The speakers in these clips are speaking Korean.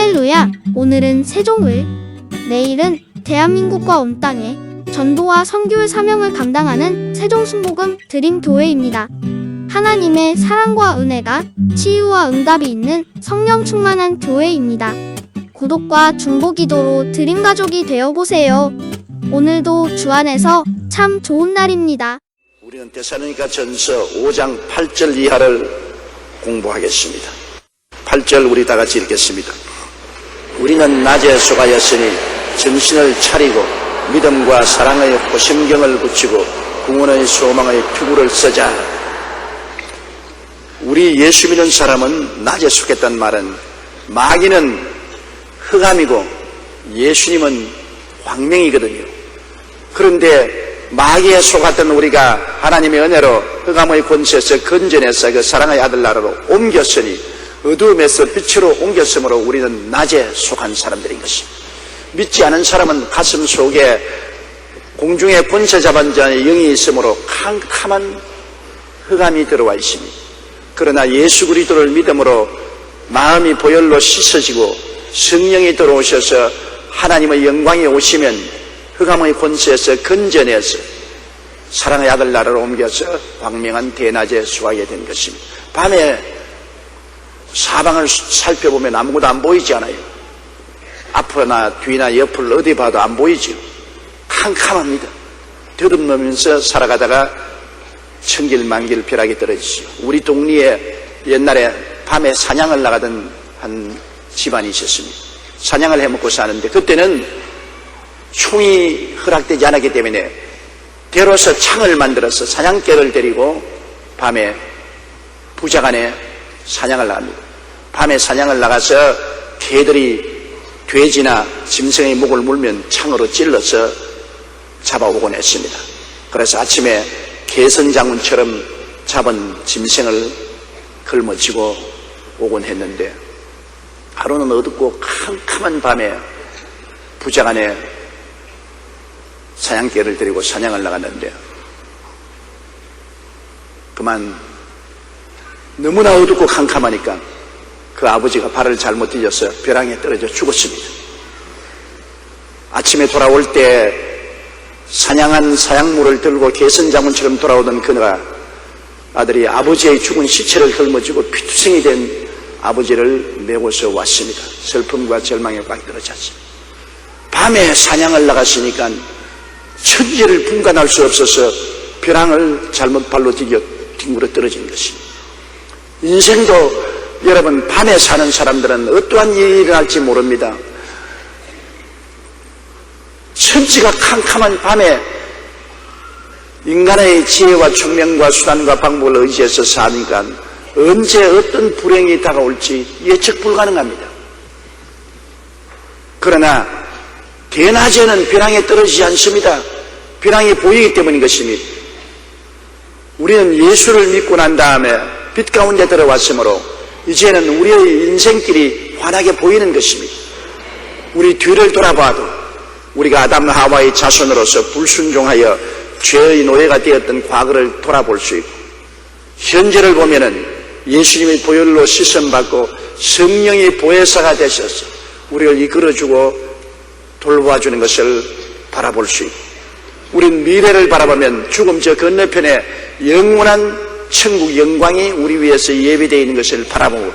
할렐루야! 오늘은 세종을, 내일은 대한민국과 온 땅에 전도와 선교의 사명을 감당하는 세종순복음 드림교회입니다. 하나님의 사랑과 은혜가 치유와 응답이 있는 성령 충만한 교회입니다. 구독과 중보기도로 드림가족이 되어보세요. 오늘도 주 안에서 참 좋은 날입니다. 우리는 데살로니가 전서 5장 8절 이하를 공부하겠습니다. 8절 우리 다 같이 읽겠습니다. 우리는 낮에 속하였으니 정신을 차리고 믿음과 사랑의 호심경을 붙이고 구원의 소망의 투구를 쓰자. 우리 예수 믿는 사람은 낮에 속했단 말은 마귀는 흑암이고 예수님은 광명이거든요. 그런데 마귀에 속았던 우리가 하나님의 은혜로 흑암의 권세에서 건져내서 그 사랑의 아들 나라로 옮겼으니 어두움에서 빛으로 옮겼으므로 우리는 낮에 속한 사람들인 것입니다. 믿지 않은 사람은 가슴 속에 공중의 권세 잡은 자의 영이 있으므로 캄캄한 흑암이 들어와 있습니다. 그러나 예수 그리스도를 믿음으로 마음이 보혈로 씻어지고 성령이 들어오셔서 하나님의 영광이 오시면 흑암의 권세에서 건져내서 사랑의 아들 나라로 옮겨서 광명한 대낮에 속하게 된 것입니다. 밤에 사방을 살펴보면 아무것도 안 보이지 않아요. 앞이나 뒤나 옆을 어디 봐도 안 보이죠. 캄캄합니다. 더듬으면서 살아가다가 천길만길 벼락이 떨어지죠. 우리 동리에 옛날에 밤에 사냥을 나가던 한 집안이 있었습니다. 사냥을 해먹고 사는데 그때는 총이 허락되지 않았기 때문에 대로서 창을 만들어서 사냥개를 데리고 밤에 부자간에 사냥을 나갑니다. 밤에 사냥을 나가서 개들이 돼지나 짐승의 목을 물면 창으로 찔러서 잡아오곤 했습니다. 그래서 아침에 개선장군처럼 잡은 짐승을 걸머쥐고 오곤 했는데 하루는 어둡고 캄캄한 밤에 부자간에 사냥개를 데리고 사냥을 나갔는데 그만 너무나 어둡고 캄캄하니까 그 아버지가 발을 잘못 디뎌서 벼랑에 떨어져 죽었습니다. 아침에 돌아올 때 사냥한 사냥물을 들고 개선장군처럼 돌아오던 그가 아들이 아버지의 죽은 시체를 걸머쥐고 피투성이 된 아버지를 메고서 왔습니다. 슬픔과 절망에 꽉 떨어졌습니다. 밤에 사냥을 나갔으니까 천지를 분간할 수 없어서 벼랑을 잘못 발로 뒹굴어 떨어진 것입니다. 인생도 여러분 밤에 사는 사람들은 어떠한 일이 일어날지 모릅니다. 천지가 캄캄한 밤에 인간의 지혜와 총명과 수단과 방법을 의지해서 사니까 언제 어떤 불행이 다가올지 예측 불가능합니다. 그러나 대낮에는 벼랑에 떨어지지 않습니다. 벼랑이 보이기 때문인 것입니다. 우리는 예수를 믿고 난 다음에 빛 가운데 들어왔으므로 이제는 우리의 인생길이 환하게 보이는 것입니다. 우리 뒤를 돌아봐도 우리가 아담 하와의 자손으로서 불순종하여 죄의 노예가 되었던 과거를 돌아볼 수 있고 현재를 보면은 예수님의 보혈로 씻음받고 성령의 보혜사가 되셔서 우리를 이끌어주고 돌보아주는 것을 바라볼 수 있고 우린 미래를 바라보면 죽음 저 건너편에 영원한 천국 영광이 우리 위해서 예비되어 있는 것을 바라보고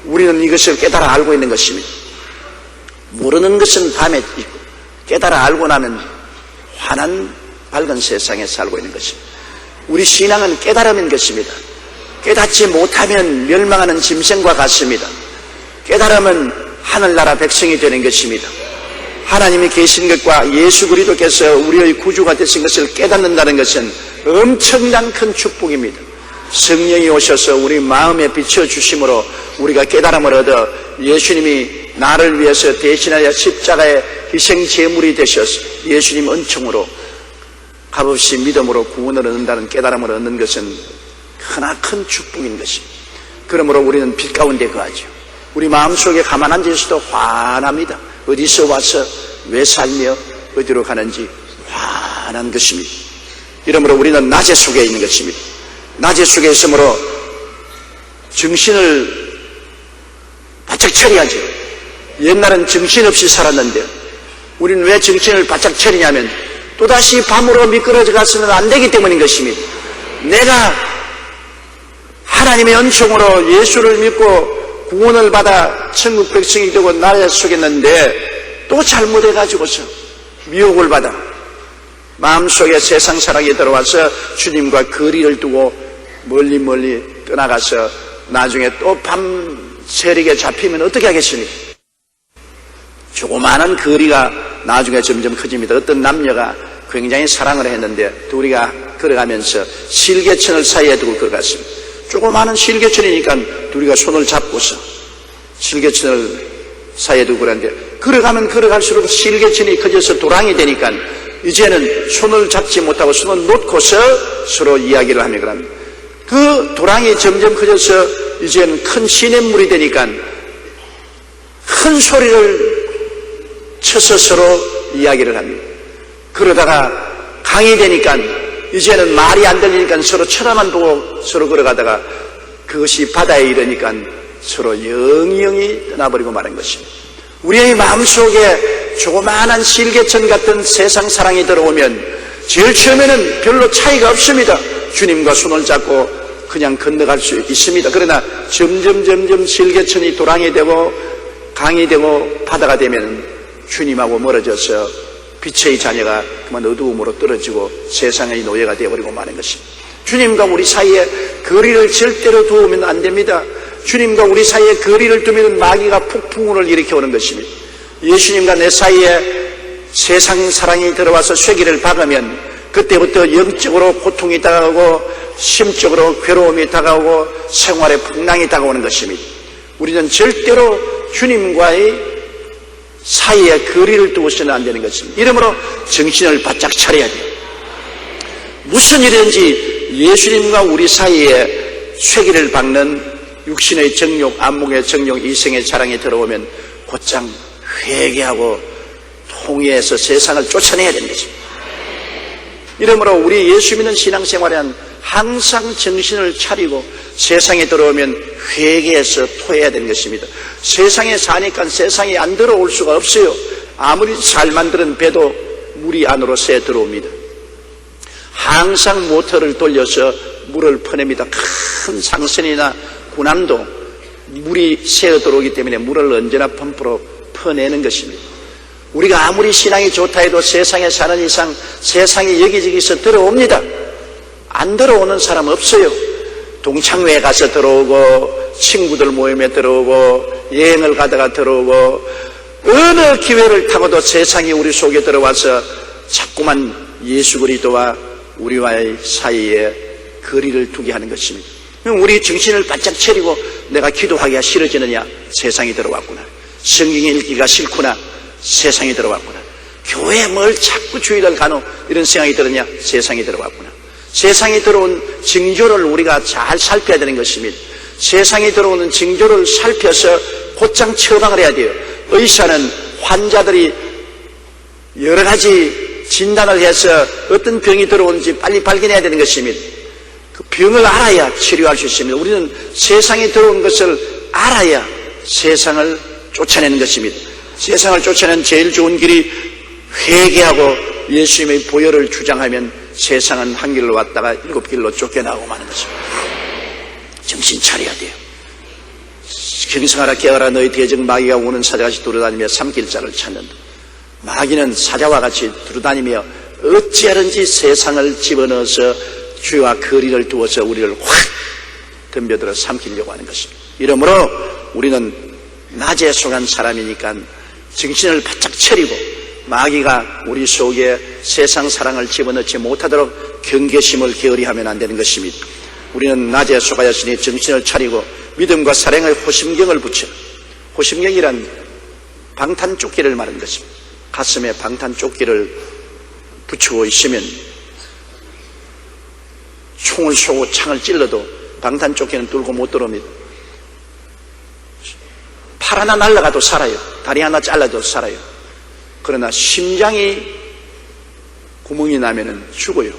우리는 이것을 깨달아 알고 있는 것입니다. 모르는 것은 밤에 있고 깨달아 알고 나면 환한 밝은 세상에 살고 있는 것입니다. 우리 신앙은 깨달음인 것입니다. 깨닫지 못하면 멸망하는 짐승과 같습니다. 깨달음은 하늘나라 백성이 되는 것입니다. 하나님이 계신 것과 예수 그리스도께서 우리의 구주가 되신 것을 깨닫는다는 것은 엄청난 큰 축복입니다. 성령이 오셔서 우리 마음에 비춰주심으로 우리가 깨달음을 얻어 예수님이 나를 위해서 대신하여 십자가의 희생 제물이 되셔서 예수님 은총으로 값없이 믿음으로 구원을 얻는다는 깨달음을 얻는 것은 크나큰 축복인 것입니다. 그러므로 우리는 빛 가운데 거하죠. 우리 마음속에 가만 앉아 있어도 환합니다. 어디서 와서 왜 살며 어디로 가는지 환한 것입니다. 이러므로 우리는 낮에 속에 있는 것입니다. 낮에 속에 있으므로 정신을 바짝 차려야죠. 옛날은 정신없이 살았는데 우리는 왜 정신을 바짝 차리냐면 또다시 밤으로 미끄러져 가서는 안 되기 때문인 것입니다. 내가 하나님의 은총으로 예수를 믿고 구원을 받아 천국 백성이 되고 나라에 속였는데 또 잘못해가지고서 미혹을 받아 마음속에 세상 사랑이 들어와서 주님과 거리를 두고 멀리 떠나가서 나중에 또 밤 세력에 잡히면 어떻게 하겠습니까? 조그마한 거리가 나중에 점점 커집니다. 어떤 남녀가 굉장히 사랑을 했는데 둘이가 걸어가면서 실개천을 사이에 두고 걸어갔습니다. 조그마한 실개천이니까 둘이가 손을 잡고서 실개천을 사이에 두고 걸었는데 걸어가면 걸어갈수록 실개천이 커져서 도랑이 되니까 이제는 손을 잡지 못하고 손을 놓고서 서로 이야기를 하며 그럽니다. 그 도랑이 점점 커져서 이제는 큰 시냇물이 되니까 큰 소리를 쳐서 서로 이야기를 합니다. 그러다가 강이 되니까 이제는 말이 안 들리니까 서로 쳐다만 보고 서로 걸어가다가 그것이 바다에 이르니까 서로 영영이 떠나버리고 마는 것입니다. 우리의 마음속에 조그마한 실개천 같은 세상 사랑이 들어오면 제일 처음에는 별로 차이가 없습니다. 주님과 손을 잡고 그냥 건너갈 수 있습니다. 그러나 점점 실개천이 도랑이 되고 강이 되고 바다가 되면 주님하고 멀어져서 빛의 자녀가 그만 어두움으로 떨어지고 세상의 노예가 되어버리고 마는 것입니다. 주님과 우리 사이에 거리를 절대로 두면 안 됩니다. 주님과 우리 사이에 거리를 두면 마귀가 폭풍우를 일으켜오는 것입니다. 예수님과 내 사이에 세상 사랑이 들어와서 쇠기를 박으면 그때부터 영적으로 고통이 다가오고 심적으로 괴로움이 다가오고 생활의 풍랑이 다가오는 것입니다. 우리는 절대로 주님과의 사이에 거리를 두고서는 안 되는 것입니다. 이러므로 정신을 바짝 차려야 돼요. 무슨 일이든지 예수님과 우리 사이에 쇠기를 박는 육신의 정욕, 안목의 정욕, 이생의 자랑이 들어오면 곧장 회개하고 통회해서 세상을 쫓아내야 되는 것입니다. 이러므로 우리 예수 믿는 신앙생활에는 항상 정신을 차리고 세상에 들어오면 회개해서 토해야 되는 것입니다. 세상에 사니까 세상에 안 들어올 수가 없어요. 아무리 잘 만드는 배도 물이 안으로 새 들어옵니다. 항상 모터를 돌려서 물을 퍼냅니다. 큰 상선이나 군함도 물이 새어 들어오기 때문에 물을 언제나 펌프로 퍼내는 것입니다. 우리가 아무리 신앙이 좋다 해도 세상에 사는 이상 세상이 여기저기서 들어옵니다. 안 들어오는 사람 없어요. 동창회에 가서 들어오고 친구들 모임에 들어오고 여행을 가다가 들어오고 어느 기회를 타고도 세상이 우리 속에 들어와서 자꾸만 예수 그리스도와 우리와의 사이에 거리를 두게 하는 것입니다. 우리 정신을 바짝 차리고 내가 기도하기가 싫어지느냐? 세상이 들어왔구나. 성경 읽기가 싫구나. 세상이 들어왔구나. 교회에 뭘 자꾸 주일날 가노? 이런 생각이 들었냐? 세상이 들어왔구나. 세상이 들어온 징조를 우리가 잘 살펴야 되는 것입니다. 세상이 들어오는 징조를 살펴서 곧장 처방을 해야 돼요. 의사는 환자들이 여러 가지 진단을 해서 어떤 병이 들어오는지 빨리 발견해야 되는 것입니다. 그 병을 알아야 치료할 수 있습니다. 우리는 세상에 들어온 것을 알아야 세상을 쫓아내는 것입니다. 세상을 쫓아내는 제일 좋은 길이 회개하고 예수님의 보혈을 주장하면 세상은 한 길로 왔다가 7길로 쫓겨나고 마는 것입니다. 정신 차려야 돼요. 경성하라 깨어라 너희 대적 마귀가 우는 사자같이 두루다니며 삼킬자를 찾는다. 마귀는 사자와 같이 두루다니며 어찌하든지 세상을 집어넣어서 주와 거리를 두어서 우리를 확 덤벼들어 삼키려고 하는 것입니다. 이러므로 우리는 낮에 속한 사람이니까 정신을 바짝 차리고 마귀가 우리 속에 세상 사랑을 집어넣지 못하도록 경계심을 게으리하면 안 되는 것입니다. 우리는 낮에 속하였으니 정신을 차리고 믿음과 사랑의 호심경을 붙여. 호심경이란 방탄조끼를 말하는 것입니다. 가슴에 방탄조끼를 붙이고 있으면 총을 쏘고 창을 찔러도 방탄조끼는 뚫고 못 들어옵니다. 팔 하나 날아가도 살아요. 다리 하나 잘라도 살아요. 그러나 심장이 구멍이 나면은 죽어요.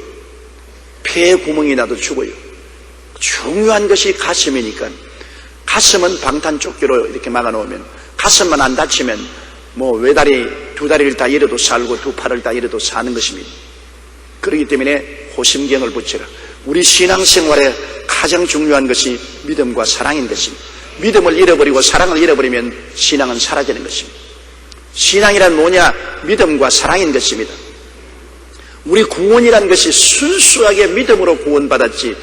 폐에 구멍이 나도 죽어요. 중요한 것이 가슴이니까 가슴은 방탄조끼로 이렇게 막아놓으면 가슴만 안 다치면 외다리 두 다리를 다 잃어도 살고 두 팔을 다 잃어도 사는 것입니다. 그렇기 때문에 호심경을 붙여라. 우리 신앙생활에 가장 중요한 것이 믿음과 사랑인 것입니다. 믿음을 잃어버리고 사랑을 잃어버리면 신앙은 사라지는 것입니다. 신앙이란 뭐냐? 믿음과 사랑인 것입니다. 우리 구원이란 것이 순수하게 믿음으로 구원받았지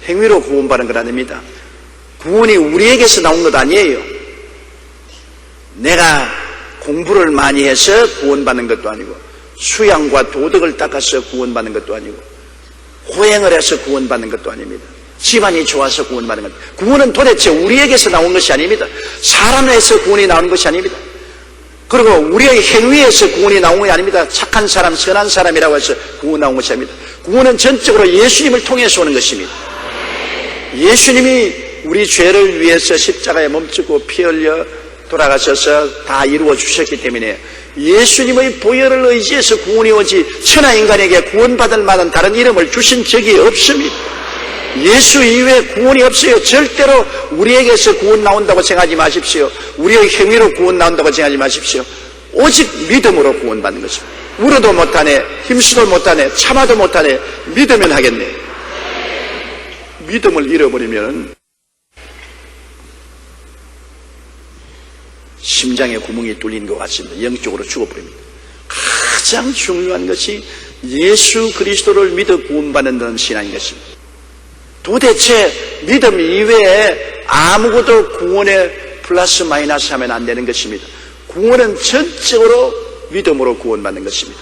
행위로 구원받은 건 아닙니다. 구원이 우리에게서 나온 것 아니에요. 내가 공부를 많이 해서 구원받는 것도 아니고, 수양과 도덕을 닦아서 구원받는 것도 아니고, 호행을 해서 구원받는 것도 아닙니다. 집안이 좋아서 구원받는 것. 구원은 도대체 우리에게서 나온 것이 아닙니다. 사람에서 구원이 나오는 것이 아닙니다. 그리고 우리의 행위에서 구원이 나온 것이 아닙니다. 착한 사람, 선한 사람이라고 해서 구원 나온 것이 아닙니다. 구원은 전적으로 예수님을 통해서 오는 것입니다. 예수님이 우리 죄를 위해서 십자가에 몸짓고 피 흘려 돌아가셔서 다 이루어 주셨기 때문에 예수님의 보혈을 의지해서 구원이 오지 천하 인간에게 구원받을 만한 다른 이름을 주신 적이 없습니다. 예수 이외에 구원이 없어요. 절대로 우리에게서 구원 나온다고 생각하지 마십시오. 우리의 행위로 구원 나온다고 생각하지 마십시오. 오직 믿음으로 구원받는 것입니다. 울어도 못하네, 힘쓰도 못하네, 참아도 못하네, 믿으면 하겠네. 믿음을 잃어버리면 심장에 구멍이 뚫린 것 같습니다. 영적으로 죽어버립니다. 가장 중요한 것이 예수 그리스도를 믿어 구원받는 신앙인 것입니다. 도대체 믿음 이외에 아무것도 구원에 플러스 마이너스 하면 안 되는 것입니다. 구원은 전적으로 믿음으로 구원받는 것입니다.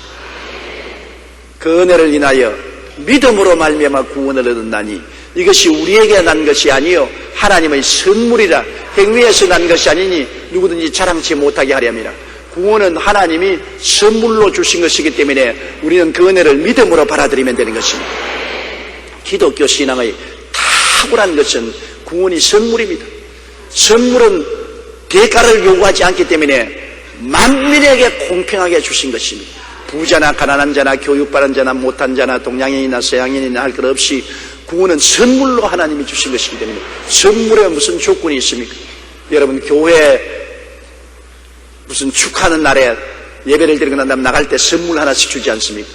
그 은혜를 인하여 믿음으로 말미암아 구원을 얻었나니 이것이 우리에게 난 것이 아니요 하나님의 선물이라. 행위에서 난 것이 아니니 누구든지 자랑치 못하게 하려 함이라. 구원은 하나님이 선물로 주신 것이기 때문에 우리는 그 은혜를 믿음으로 받아들이면 되는 것입니다. 기독교 신앙의 탁월한 것은 구원이 선물입니다. 선물은 대가를 요구하지 않기 때문에 만민에게 공평하게 주신 것입니다. 부자나 가난한 자나 교육받은 자나 못한 자나 동양인이나 서양인이나 할 것 없이 구원은 선물로 하나님이 주신 것이기 때문에 선물에 무슨 조건이 있습니까? 여러분 교회 무슨 축하하는 날에 예배를 드리고 난 다음 나갈 때 선물 하나씩 주지 않습니까?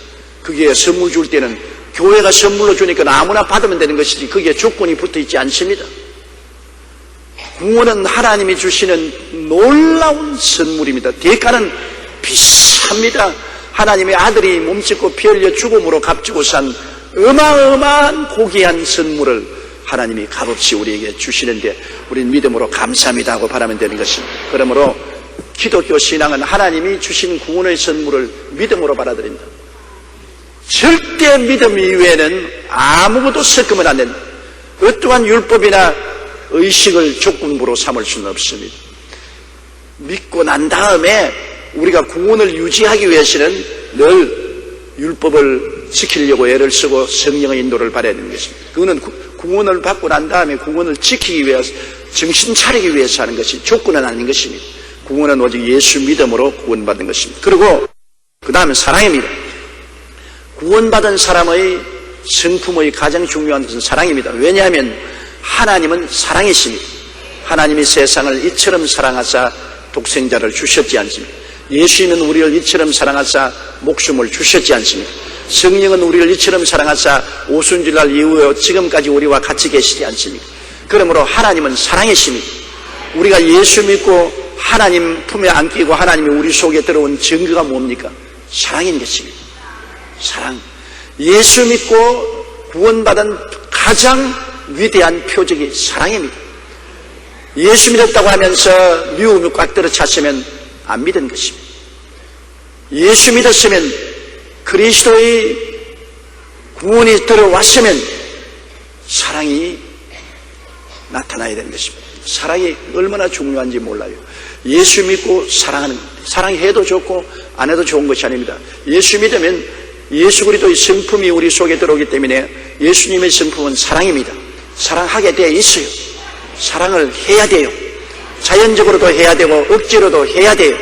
그게 선물 줄 때는 교회가 선물로 주니까 아무나 받으면 되는 것이지 그게 조건이 붙어 있지 않습니다. 구원은 하나님이 주시는 놀라운 선물입니다. 대가는 비쌉니다. 하나님의 아들이 몸짓고 피 흘려 죽음으로 값지고 산 어마어마한 고귀한 선물을 하나님이 값없이 우리에게 주시는데 우리는 믿음으로 감사합니다 하고 바라면 되는 것입니다. 그러므로 기독교 신앙은 하나님이 주신 구원의 선물을 믿음으로 받아들인다. 절대 믿음 이외에는 아무것도 섞으면 안 된다. 어떠한 율법이나 의식을 조건부로 삼을 수는 없습니다. 믿고 난 다음에 우리가 구원을 유지하기 위해서는 늘 율법을 지키려고 애를 쓰고 성령의 인도를 받아야 되는 것입니다. 그거는 구원을 받고 난 다음에 구원을 지키기 위해서 정신 차리기 위해서 하는 것이 조건은 아닌 것입니다. 구원은 오직 예수 믿음으로 구원받은 것입니다. 그리고 그 다음에 사랑입니다. 구원받은 사람의 성품의 가장 중요한 것은 사랑입니다. 왜냐하면 하나님은 사랑이십니다. 하나님이 세상을 이처럼 사랑하사 독생자를 주셨지 않습니까? 예수님은 우리를 이처럼 사랑하사 목숨을 주셨지 않습니까? 성령은 우리를 이처럼 사랑하사 오순절날 이후에 지금까지 우리와 같이 계시지 않습니까? 그러므로 하나님은 사랑이십니다. 우리가 예수 믿고 하나님 품에 안기고 하나님이 우리 속에 들어온 증거가 뭡니까? 사랑인 것입니다. 사랑. 예수 믿고 구원받은 가장 위대한 표적이 사랑입니다. 예수 믿었다고 하면서 미움이 꽉 들어찼으면 안 믿은 것입니다. 예수 믿었으면 그리스도의 구원이 들어왔으면 사랑이 나타나야 되는 것입니다. 사랑이 얼마나 중요한지 몰라요. 예수 믿고 사랑하는 것. 사랑해도 좋고 안 해도 좋은 것이 아닙니다. 예수 믿으면 예수 그리스도의 성품이 우리 속에 들어오기 때문에 예수님의 성품은 사랑입니다. 사랑하게 되어 있어요. 사랑을 해야 돼요. 자연적으로도 해야 되고 억지로도 해야 돼요.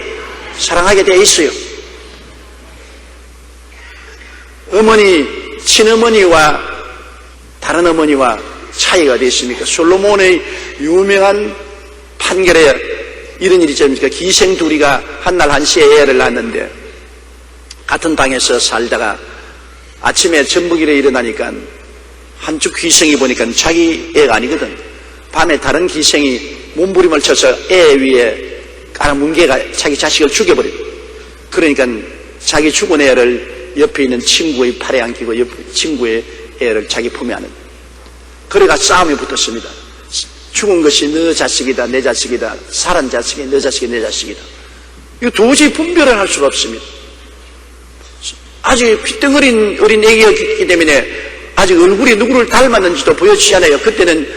사랑하게 되어 있어요. 어머니, 친어머니와 다른 어머니와 차이가 어디 있습니까? 솔로몬의 유명한 판결에 이런 일이 있습니까? 기생 둘이가 한날 한시에 애를 낳았는데 같은 방에서 살다가 아침에 전북일에 일어나니까 한쪽 기생이 보니까 자기 애가 아니거든. 밤에 다른 기생이 몸부림을 쳐서 애 위에 뭉개가 자기 자식을 죽여버려. 그러니까 자기 죽은 애를 옆에 있는 친구의 팔에 안기고 옆 친구의 애를 자기 품에 안은. 그래가 싸움이 붙었습니다. 죽은 것이 너 자식이다, 내 자식이다. 살은 자식이 너 자식이 내 자식이다. 이거 도저히 분별을 할 수가 없습니다. 아직 핏덩어린 어린 애기였기 때문에 아직 얼굴이 누구를 닮았는지도 보여주지 않아요. 그때는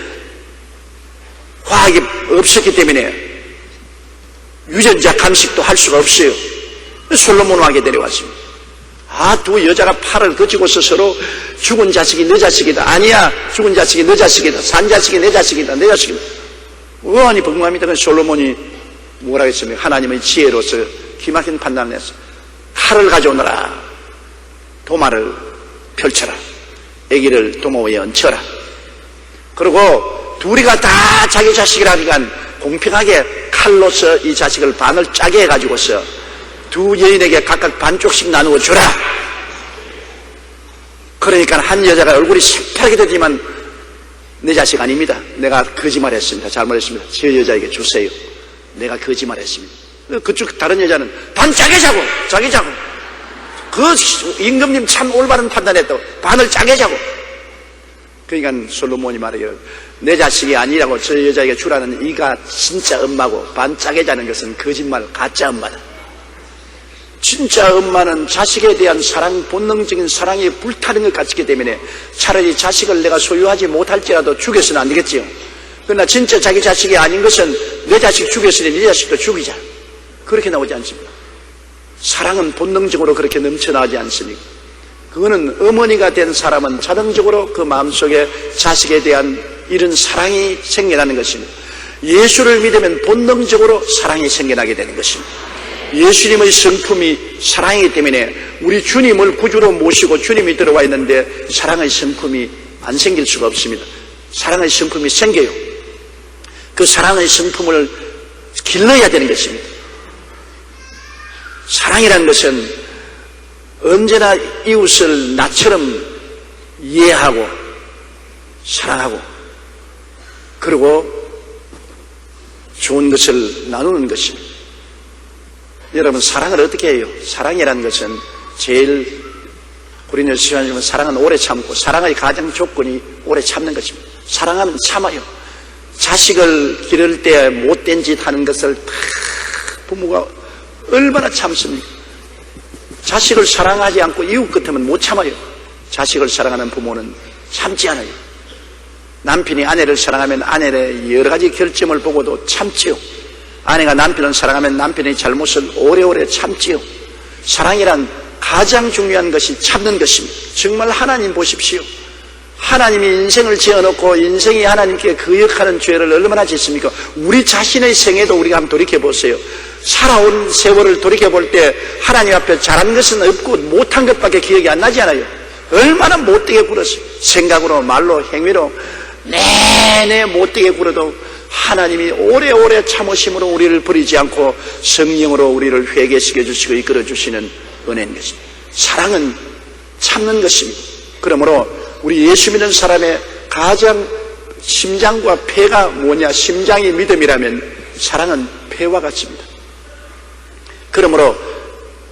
과학이 없었기 때문에 유전자 감식도 할 수가 없어요. 솔로몬 왕에게 데려왔습니다. 두 여자가 팔을 거치고서 서로 죽은 자식이 너 자식이다. 아니야, 죽은 자식이 너 자식이다. 산 자식이 내 자식이다. 내 자식이다. 의원이 분명합니다. 솔로몬이 뭐라 했습니까? 하나님의 지혜로서 기막힌 판단을 했어. 칼을 가져오너라. 도마를 펼쳐라. 아기를 도마 위에 얹혀라. 그리고 둘이가 다 자기 자식이라 하니까 공평하게 칼로서 이 자식을 반을 짜게 해가지고서 두 여인에게 각각 반쪽씩 나누어 주라. 그러니까 한 여자가 얼굴이 새파랗게 되지만 내 자식 아닙니다. 내가 거짓말했습니다. 잘못했습니다. 저 여자에게 주세요. 내가 거짓말했습니다. 그쪽 다른 여자는 반 짜게 자고 짜게 자고. 그 임금님 참 올바른 판단했다고. 반을 짜게 자고. 그러니까 솔로몬이 말해요. 내 자식이 아니라고 저 여자에게 주라는 이가 진짜 엄마고 반 짜게 자는 것은 거짓말 가짜 엄마다. 진짜 엄마는 자식에 대한 사랑, 본능적인 사랑이 불타는 것 같기 때문에 차라리 자식을 내가 소유하지 못할지라도 죽여서는 안 되겠지요. 그러나 진짜 자기 자식이 아닌 것은 내 자식 죽였으니 네 자식도 죽이자. 그렇게 나오지 않습니까? 사랑은 본능적으로 그렇게 넘쳐나오지 않습니까? 그거는 어머니가 된 사람은 자동적으로 그 마음속에 자식에 대한 이런 사랑이 생겨나는 것입니다. 예수를 믿으면 본능적으로 사랑이 생겨나게 되는 것입니다. 예수님의 성품이 사랑이기 때문에 우리 주님을 구주로 모시고 주님이 들어와 있는데 사랑의 성품이 안 생길 수가 없습니다. 사랑의 성품이 생겨요. 그 사랑의 성품을 길러야 되는 것입니다. 사랑이라는 것은 언제나 이웃을 나처럼 이해하고 사랑하고 그리고 좋은 것을 나누는 것입니다. 여러분 사랑을 어떻게 해요? 사랑이라는 것은 제일 우리는 시간이면 사랑은 오래 참고 사랑의 가장 조건이 오래 참는 것입니다. 사랑하면 참아요. 자식을 기를 때 못된 짓 하는 것을 다 부모가 얼마나 참습니까? 자식을 사랑하지 않고 이웃 같으면 못 참아요. 자식을 사랑하는 부모는 참지 않아요. 남편이 아내를 사랑하면 아내의 여러 가지 결점을 보고도 참지요. 아내가 남편을 사랑하면 남편의 잘못을 오래오래 참지요. 사랑이란 가장 중요한 것이 참는 것입니다. 정말 하나님 보십시오. 하나님이 인생을 지어놓고 인생이 하나님께 거역하는 죄를 얼마나 짓습니까? 우리 자신의 생애도 우리가 한번 돌이켜보세요. 살아온 세월을 돌이켜볼 때 하나님 앞에 잘한 것은 없고 못한 것밖에 기억이 안 나지 않아요? 얼마나 못되게 굴었어요. 생각으로 말로 행위로 내내 못되게 굴어도 하나님이 오래오래 참으심으로 우리를 버리지 않고 성령으로 우리를 회개시켜 주시고 이끌어 주시는 은혜인 것입니다. 사랑은 참는 것입니다. 그러므로 우리 예수 믿는 사람의 가장 심장과 폐가 뭐냐? 심장이 믿음이라면 사랑은 폐와 같습니다. 그러므로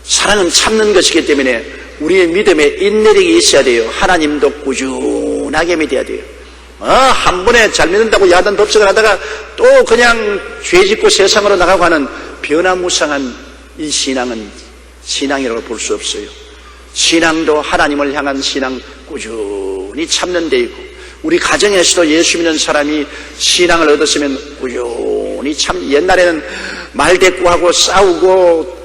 사랑은 참는 것이기 때문에 우리의 믿음에 인내력이 있어야 돼요. 하나님도 꾸준하게 믿어야 돼요. 한 번에 잘 믿는다고 야단 법석을 하다가 또 그냥 죄 짓고 세상으로 나가고 하는 변화무쌍한 이 신앙은 신앙이라고 볼 수 없어요. 신앙도 하나님을 향한 신앙 꾸준히 참는 데 있고 우리 가정에서도 예수 믿는 사람이 신앙을 얻었으면 꾸준히 옛날에는 말대꾸하고 싸우고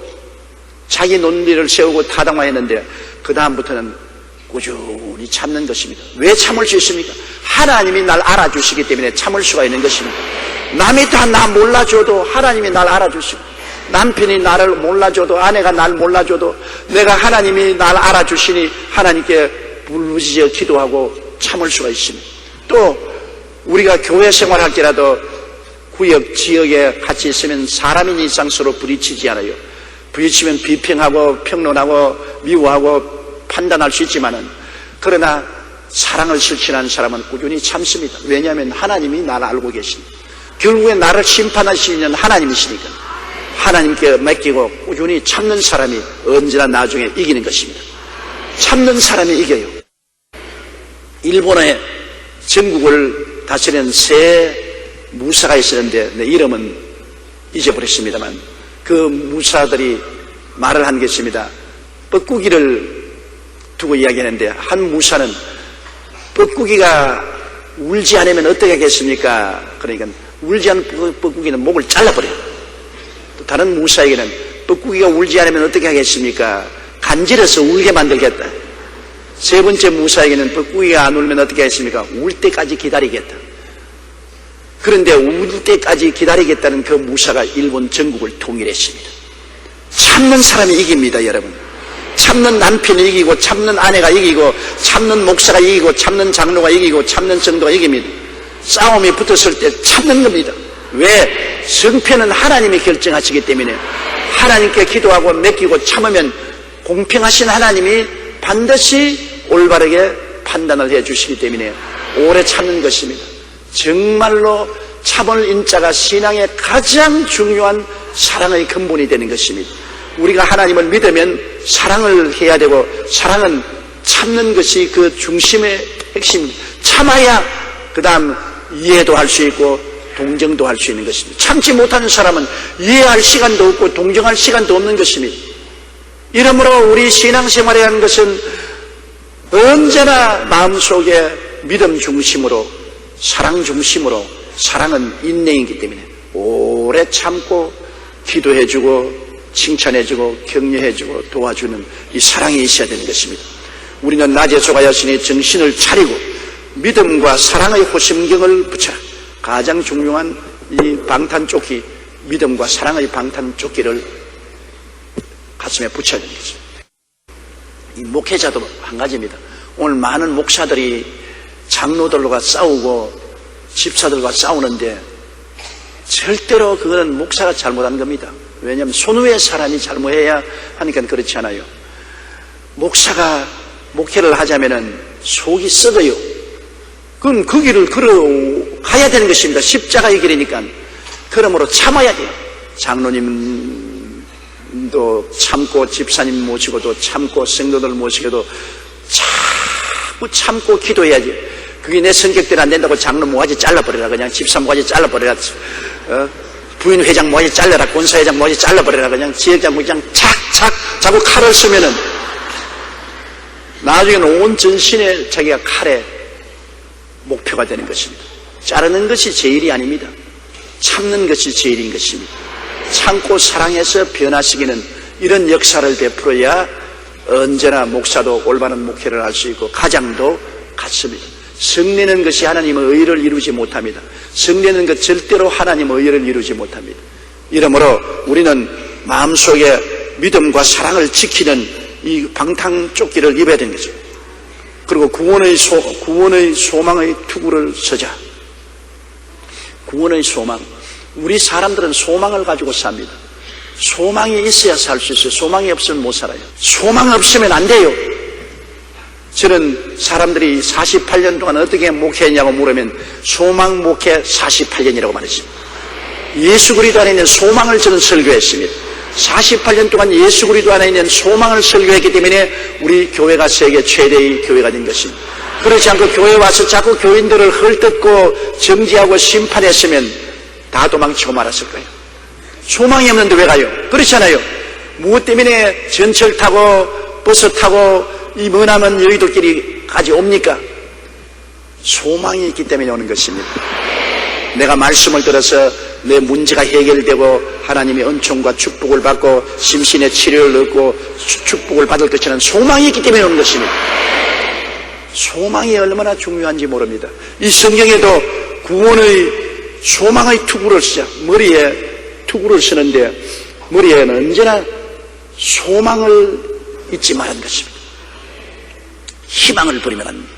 자기 논리를 세우고 타당만 했는데 그 다음부터는 꾸준히 참는 것입니다. 왜 참을 수 있습니까? 하나님이 날 알아주시기 때문에 참을 수가 있는 것입니다. 남이 다 나 몰라줘도 하나님이 날 알아주시고 남편이 나를 몰라줘도 아내가 날 몰라줘도 내가 하나님이 날 알아주시니 하나님께 부르짖어 기도하고 참을 수가 있습니다. 또 우리가 교회 생활할지라도 구역, 지역에 같이 있으면 사람인 이상 서로 부딪히지 않아요. 부딪히면 비평하고 평론하고 미워하고 판단할 수 있지만은, 그러나 사랑을 실천하는 사람은 꾸준히 참습니다. 왜냐하면 하나님이 나를 알고 계십니다. 결국에 나를 심판하시는 하나님이시니까 하나님께 맡기고 꾸준히 참는 사람이 언제나 나중에 이기는 것입니다. 참는 사람이 이겨요. 일본의 전국을 다스리는 새 무사가 있었는데 내 이름은 잊어버렸습니다만, 그 무사들이 말을 한 게 있습니다. 뻐꾸기를 두고 이야기하는데, 한 무사는 뻐꾸기가 울지 않으면 어떻게 하겠습니까? 그러니까 울지 않는 뻐꾸기는 목을 잘라버려요. 또 다른 무사에게는 뻐꾸기가 울지 않으면 어떻게 하겠습니까? 간지러서 울게 만들겠다. 세 번째 무사에게는 뻐꾸기가 안 울면 어떻게 하겠습니까? 울 때까지 기다리겠다. 그런데 울 때까지 기다리겠다는 그 무사가 일본 전국을 통일했습니다. 참는 사람이 이깁니다, 여러분. 참는 남편이 이기고, 참는 아내가 이기고, 참는 목사가 이기고, 참는 장로가 이기고, 참는 성도가 이깁니다. 싸움이 붙었을 때 참는 겁니다. 왜? 성패는 하나님이 결정하시기 때문에, 하나님께 기도하고 맡기고 참으면 공평하신 하나님이 반드시 올바르게 판단을 해 주시기 때문에 오래 참는 것입니다. 정말로 참을 인자가 신앙의 가장 중요한 사랑의 근본이 되는 것입니다. 우리가 하나님을 믿으면 사랑을 해야 되고, 사랑은 참는 것이 그 중심의 핵심입니다. 참아야 그 다음 이해도 할 수 있고 동정도 할 수 있는 것입니다. 참지 못하는 사람은 이해할 시간도 없고 동정할 시간도 없는 것입니다. 이러므로 우리 신앙생활에 하는 것은 언제나 마음속에 믿음 중심으로, 사랑 중심으로, 사랑은 인내이기 때문에 오래 참고 기도해주고 칭찬해주고 격려해주고 도와주는 이 사랑이 있어야 되는 것입니다. 우리는 낮에 속하였으니 정신을 차리고 믿음과 사랑의 호심경을 붙여라. 가장 중요한 이 방탄조끼, 믿음과 사랑의 방탄조끼를 가슴에 붙여야 되는 거죠. 이 목회자도 한 가지입니다. 오늘 많은 목사들이 장로들과 싸우고 집사들과 싸우는데 절대로 그거는 목사가 잘못한 겁니다. 왜냐하면 손 위에 사람이 잘못해야 하니까 그렇지 않아요. 목사가 목회를 하자면은 속이 썩어요. 그럼 그 길을 걸어가야 되는 것입니다. 십자가의 길이니까. 그러므로 참아야 돼요. 장로님도 참고, 집사님 모시고도 참고, 성도들 모시고도 자꾸 참고 기도해야지. 그게 내 성격대로 안 된다고 장로 모가지 잘라버려라. 그냥 집사 모가지 잘라버려라. 부인 회장 모가지 잘라라. 권사 회장 모가지 잘라버려라. 그냥 지역장 그냥 착착 자꾸 칼을 쓰면은 나중에는 온 전신에 자기가 칼에 목표가 되는 것입니다. 자르는 것이 제일이 아닙니다. 참는 것이 제일인 것입니다. 참고 사랑해서 변화시키는 이런 역사를 베풀어야 언제나 목사도 올바른 목회를 할 수 있고 가장도 같습니다. 성내는 것이 하나님의 의를 이루지 못합니다. 성내는 것 절대로 하나님의 의를 이루지 못합니다. 이러므로 우리는 마음속에 믿음과 사랑을 지키는 이 방탄조끼를 입어야 되는 거죠. 그리고 구원의 소망의 투구를 서자. 구원의 소망. 우리 사람들은 소망을 가지고 삽니다. 소망이 있어야 살 수 있어요. 소망이 없으면 못 살아요. 소망 없으면 안 돼요. 저는 사람들이 48년 동안 어떻게 목회했냐고 물으면 소망 목회 48년이라고 말했습니다. 예수 그리스도 안에 있는 소망을 저는 설교했습니다. 48년 동안 예수 그리스도 안에 있는 소망을 설교했기 때문에 우리 교회가 세계 최대의 교회가 된 것입니다. 그렇지 않고 교회에 와서 자꾸 교인들을 헐뜯고 정지하고 심판했으면 다 도망치고 말았을 거예요. 소망이 없는데 왜 가요? 그렇잖아요. 무엇 때문에 전철 타고 버스 타고 이 머나먼 여의도길이까지 옵니까? 소망이 있기 때문에 오는 것입니다. 내가 말씀을 들어서 내 문제가 해결되고 하나님의 은총과 축복을 받고 심신의 치료를 얻고 축복을 받을 것이라는 소망이 있기 때문에 오는 것입니다. 소망이 얼마나 중요한지 모릅니다. 이 성경에도 구원의 소망의 투구를 쓰자. 머리에 투구를 쓰는데 머리에는 언제나 소망을 잊지 말라는 것입니다. 희망을 버리면 안 됩니다.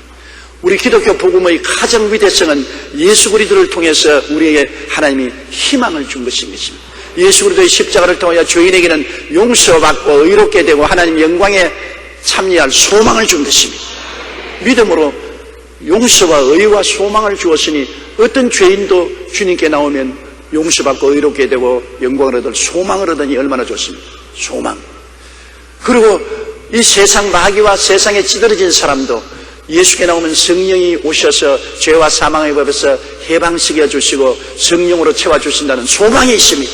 우리 기독교 복음의 가장 위대성은 예수 그리스도를 통해서 우리에게 하나님이 희망을 준 것인 것입니다. 예수 그리스도의 십자가를 통하여 죄인에게는 용서받고 의롭게 되고 하나님 영광에 참여할 소망을 준 것입니다. 믿음으로 용서와 의와 소망을 주었으니 어떤 죄인도 주님께 나오면 용서받고 의롭게 되고 영광을 얻을 소망을 얻으니 얼마나 좋습니까? 소망. 그리고 이 세상 마귀와 세상에 찌들어진 사람도 예수께 나오면 성령이 오셔서 죄와 사망의 법에서 해방시켜 주시고 성령으로 채워주신다는 소망이 있습니다.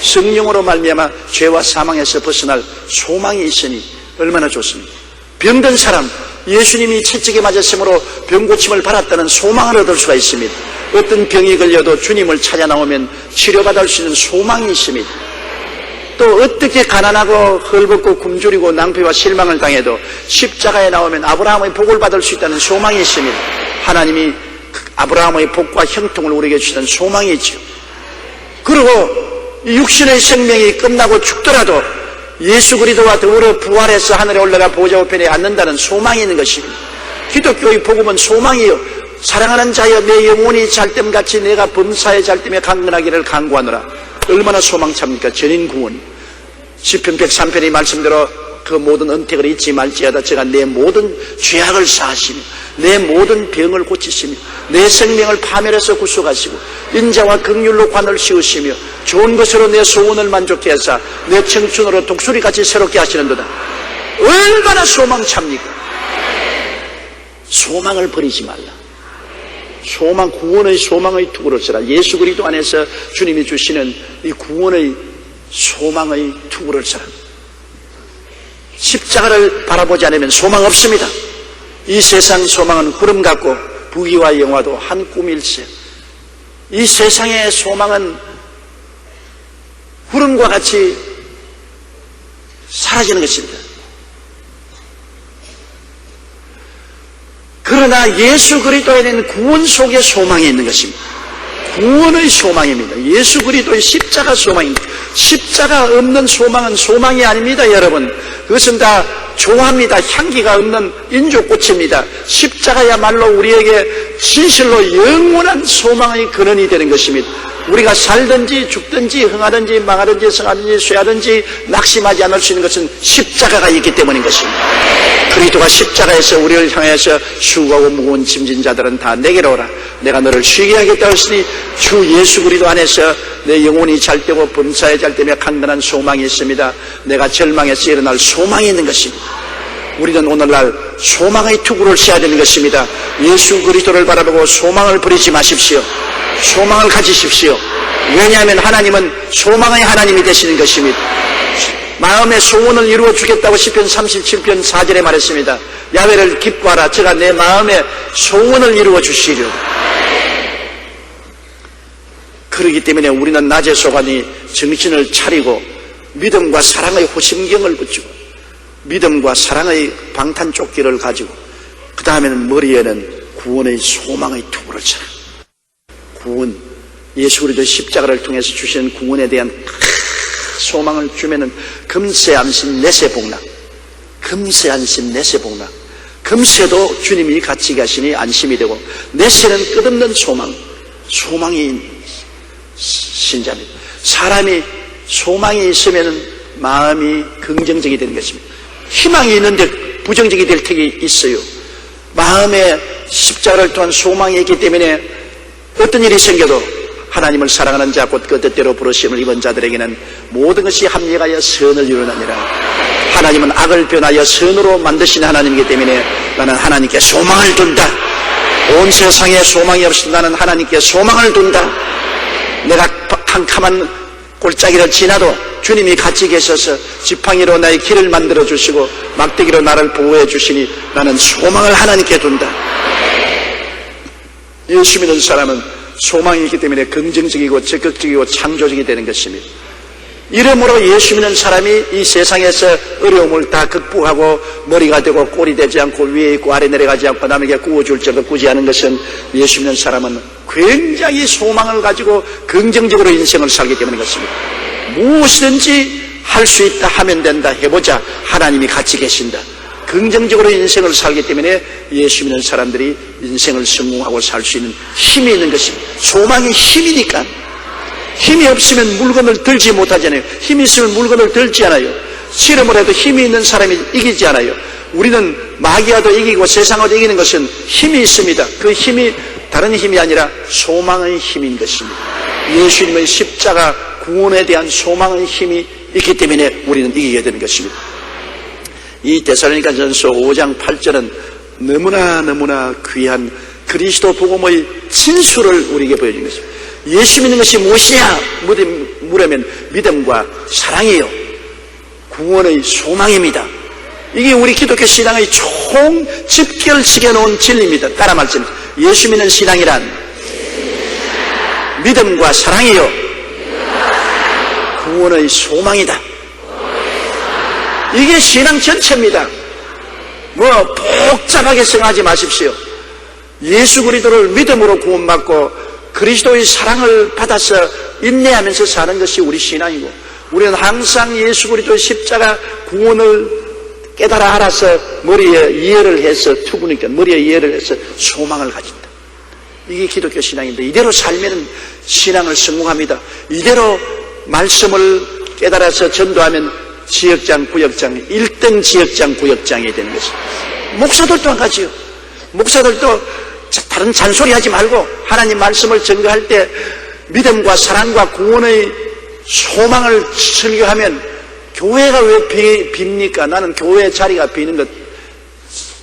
성령으로 말미암아 죄와 사망에서 벗어날 소망이 있으니 얼마나 좋습니까? 병든 사람, 예수님이 채찍에 맞았으므로 병고침을 받았다는 소망을 얻을 수가 있습니다. 어떤 병이 걸려도 주님을 찾아 나오면 치료받을 수 있는 소망이 있습니다. 또 어떻게 가난하고 헐벗고 굶주리고 낭패와 실망을 당해도 십자가에 나오면 아브라함의 복을 받을 수 있다는 소망이 있습니다. 하나님이 아브라함의 복과 형통을 우리에게 주시는 소망이 있죠. 그리고 육신의 생명이 끝나고 죽더라도 예수 그리스도와 더불어 부활해서 하늘에 올라가 보좌 우편에 앉는다는 소망이 있는 것입니다. 기독교의 복음은 소망이요, 사랑하는 자여 내 영혼이 잘됨같이 내가 범사에 잘됨에 강건하기를 간구하노라. 얼마나 소망찹니까? 전인 구원. 시편 103편의 말씀대로 그 모든 은택을 잊지 말지어다 제가 내 모든 죄악을 사하시며 내 모든 병을 고치시며 내 생명을 파멸해서 구속하시고 인자와 긍휼로 관을 씌우시며 좋은 것으로 내 소원을 만족케 하사 내 청춘으로 독수리같이 새롭게 하시는도다. 얼마나 소망찹니까? 소망을 버리지 말라. 소망, 구원의 소망의 투구를 써라. 예수 그리스도 안에서 주님이 주시는 이 구원의 소망의 투구를 써라. 십자가를 바라보지 않으면 소망 없습니다. 이 세상 소망은 구름 같고 부귀와 영화도 한 꿈일세. 이 세상의 소망은 구름과 같이 사라지는 것입니다. 그러나 예수 그리스도에는 구원 속에 소망이 있는 것입니다. 구원의 소망입니다. 예수 그리스도의 십자가 소망입니다. 십자가 없는 소망은 소망이 아닙니다, 여러분. 그것은 다 조합니다. 향기가 없는 인조꽃입니다. 십자가야말로 우리에게 진실로 영원한 소망의 근원이 되는 것입니다. 우리가 살든지 죽든지 흥하든지 망하든지 성하든지 쇠하든지 낙심하지 않을 수 있는 것은 십자가가 있기 때문인 것입니다. 그리스도가 십자가에서 우리를 향해서 수고하고 무거운 짐진 자들은 다 내게로 오라. 내가 너를 쉬게 하겠다 하시니 주 예수 그리스도 안에서 내 영혼이 잘되고 범사에 잘되며 강건한 소망이 있습니다. 내가 절망에서 일어날 소망이 있는 것입니다. 우리는 오늘날 소망의 투구를 써야 되는 것입니다. 예수 그리스도를 바라보고 소망을 버리지 마십시오. 소망을 가지십시오. 왜냐하면 하나님은 소망의 하나님이 되시는 것입니다. 마음의 소원을 이루어 주겠다고 시편 37편 4절에 말했습니다. 야훼를 기뻐하라. 제가 내 마음의 소원을 이루어 주시리로. 그렇기 때문에 우리는 낮에 소관이 정신을 차리고 믿음과 사랑의 호심경을 붙이고 믿음과 사랑의 방탄조끼를 가지고 그 다음에는 머리에는 구원의 소망의 투구를 쳐라. 구원, 예수 그리스도의 십자가를 통해서 주시는 구원에 대한 소망을 주면은 금세 안심 내세 복락, 금세 안심 내세 복락. 금세도 주님이 같이 가시니 안심이 되고 내세는 끝없는 소망, 소망이 신자입니다. 사람이 소망이 있으면 마음이 긍정적이 되는 것입니다. 희망이 있는데 부정적이 될 때가 있어요. 마음에 십자가를 통한 소망이 있기 때문에 어떤 일이 생겨도 하나님을 사랑하는 자 곧 그 뜻대로 부르심을 입은 자들에게는 모든 것이 합력하여 선을 이루느니라. 하나님은 악을 변하여 선으로 만드신 하나님이기 때문에 나는 하나님께 소망을 둔다. 온 세상에 소망이 없어도 나는 하나님께 소망을 둔다. 내가 캄캄한 골짜기를 지나도 주님이 같이 계셔서 지팡이로 나의 길을 만들어 주시고 막대기로 나를 보호해 주시니 나는 소망을 하나님께 둔다. 예수 믿는 사람은 소망이 있기 때문에 긍정적이고 적극적이고 창조적이 되는 것입니다. 이러므로 예수 믿는 사람이 이 세상에서 어려움을 다 극복하고 머리가 되고 꼴이 되지 않고 위에 있고 아래 내려가지 않고 남에게 구워줄 적을 꾸지 않은 것은 예수 믿는 사람은 굉장히 소망을 가지고 긍정적으로 인생을 살기 때문인 것입니다. 무엇이든지 할 수 있다 하면 된다 해보자. 하나님이 같이 계신다. 긍정적으로 인생을 살기 때문에 예수 믿는 사람들이 인생을 성공하고 살 수 있는 힘이 있는 것입니다. 소망이 힘이니까. 힘이 없으면 물건을 들지 못하잖아요. 힘이 있으면 물건을 들지 않아요. 실험을 해도 힘이 있는 사람이 이기지 않아요. 우리는 마귀와도 이기고 세상과도 이기는 것은 힘이 있습니다. 그 힘이 다른 힘이 아니라 소망의 힘인 것입니다. 예수님의 십자가 구원에 대한 소망의 힘이 있기 때문에 우리는 이기게 되는 것입니다. 이 데살로니가전서 5장 8절은 너무나 귀한 그리스도 복음의 진수를 우리에게 보여주는 것입니다. 예수 믿는 것이 무엇이냐 물으면 믿음과 사랑이요 구원의 소망입니다. 이게 우리 기독교 신앙의 총 집결시켜 놓은 진리입니다. 따라 말씀입니다. 예수 믿는 신앙이란 믿음과 사랑이요 구원의 소망이다. 이게 신앙 전체입니다. 복잡하게 생각하지 마십시오. 예수 그리스도를 믿음으로 구원받고 그리스도의 사랑을 받아서 인내하면서 사는 것이 우리 신앙이고, 우리는 항상 예수 그리스도의 십자가 구원을 깨달아 알아서 머리에 이해를 해서 투구니까 머리에 이해를 해서 소망을 가진다. 이게 기독교 신앙인데, 이대로 살면 신앙을 성공합니다. 이대로 말씀을 깨달아서 전도하면 지역장, 구역장, 1등 지역장, 구역장이 되는 것입니다. 목사들도 한 가지요. 목사들도 다른 잔소리 하지 말고 하나님 말씀을 전가할 때 믿음과 사랑과 구원의 소망을 설교하면 교회가 왜 빕니까? 나는 교회 자리가 비는 것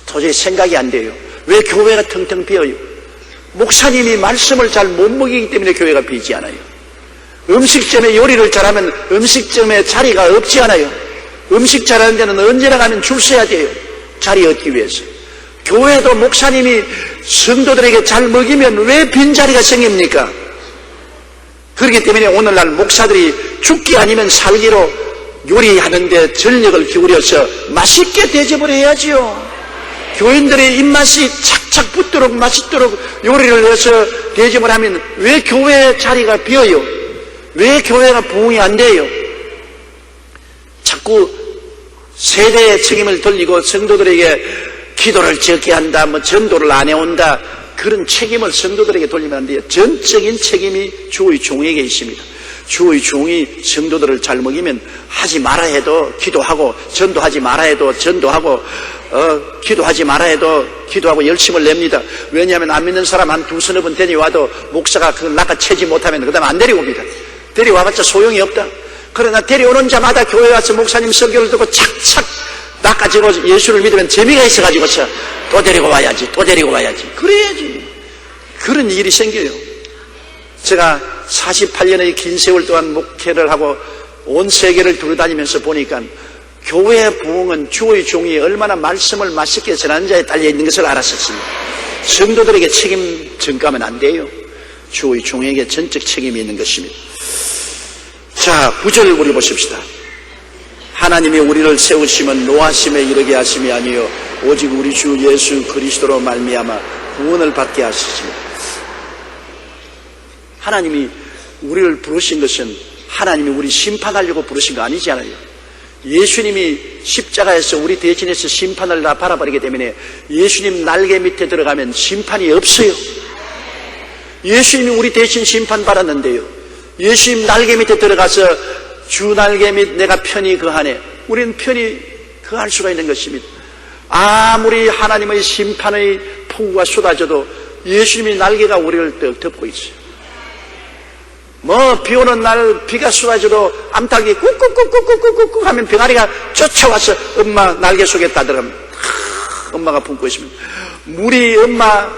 도저히 생각이 안 돼요. 왜 교회가 텅텅 비어요? 목사님이 말씀을 잘 못 먹이기 때문에 교회가 비지 않아요. 음식점에 요리를 잘하면 음식점에 자리가 없지 않아요. 음식 잘하는 데는 언제나 가면 줄 서야 돼요. 자리 얻기 위해서. 교회도 목사님이 성도들에게 잘 먹이면 왜 빈자리가 생깁니까? 그렇기 때문에 오늘날 목사들이 죽기 아니면 살기로 요리하는데 전력을 기울여서 맛있게 대접을 해야지요. 교인들의 입맛이 착착 붙도록 맛있도록 요리를 해서 대접을 하면 왜 교회 자리가 비어요? 왜 교회가 부흥이 안 돼요? 자꾸 세대의 책임을 돌리고 성도들에게 기도를 적게 한다, 전도를 안 해온다, 그런 책임을 성도들에게 돌리면 안 돼요. 전적인 책임이 주의 종에게 있습니다. 주의 종이 성도들을 잘 먹이면 하지 마라 해도 기도하고, 전도하지 마라 해도 전도하고, 기도하지 마라 해도 기도하고 열심을 냅니다. 왜냐하면 안 믿는 사람 한 두서너 번 데려와도 목사가 그걸 낚아채지 못하면 그 다음에 안 데려옵니다. 데려와봤자 소용이 없다. 그러나 데려오는 자마다 교회 와서 목사님 설교를 듣고 착착 낚아지고 예수를 믿으면 재미가 있어가지고서 또 데리고 와야지, 또 데리고 와야지. 그래야지. 그런 일이 생겨요. 제가 48년의 긴 세월 동안 목회를 하고 온 세계를 돌아다니면서 보니까 교회 부흥은 주의 종이 얼마나 말씀을 맛있게 전하는 자에 딸려 있는 것을 알았었습니다. 성도들에게 책임 전가하면 안 돼요. 주의 종에게 전적 책임이 있는 것입니다. 자, 9절 우리 보십시다. 하나님이 우리를 세우시면 노하심에 이르게 하심이 아니요 오직 우리 주 예수 그리스도로 말미암아 구원을 받게 하시십니다. 하나님이 우리를 부르신 것은 하나님이 우리 심판하려고 부르신 거 아니잖아요. 예수님이 십자가에서 우리 대신해서 심판을 다 바라버리기 때문에 예수님 날개 밑에 들어가면 심판이 없어요. 예수님이 우리 대신 심판 받았는데요, 예수님 날개 밑에 들어가서 주 날개 밑 내가 편히 거하네, 우리는 편히 거할 수가 있는 것입니다. 아무리 하나님의 심판의 폭우가 쏟아져도 예수님의 날개가 우리를 떡 덮고 있어요. 비 오는 날 비가 쏟아져도 암탉이 꾹꾹꾹꾹꾹꾹꾹 하면 병아리가 쫓아와서 엄마 날개 속에 따들어가면 엄마가 품고 있습니다. 물이 엄마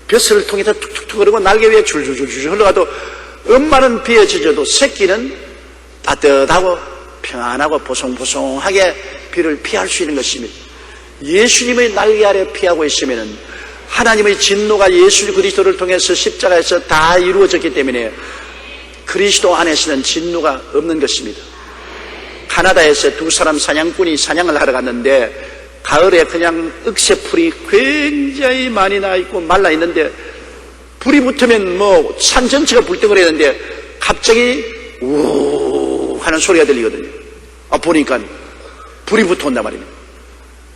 벼슬을 통해서 툭툭툭 흐르고 날개 위에 줄줄줄줄 흘러가도 엄마는 비에 젖어도 새끼는 따뜻하고 평안하고 보송보송하게 비를 피할 수 있는 것입니다. 예수님의 날개 아래 피하고 있으면은 하나님의 진노가 예수 그리스도를 통해서 십자가에서 다 이루어졌기 때문에 그리스도 안에서는 진노가 없는 것입니다. 카나다에서 두 사람 사냥꾼이 사냥을 하러 갔는데 가을에 그냥 억새풀이 굉장히 많이 나 있고 말라 있는데 불이 붙으면 산 전체가 불덩어리는데 갑자기 우 하는 소리가 들리거든요. 보니까 불이 붙어온단 말입니다.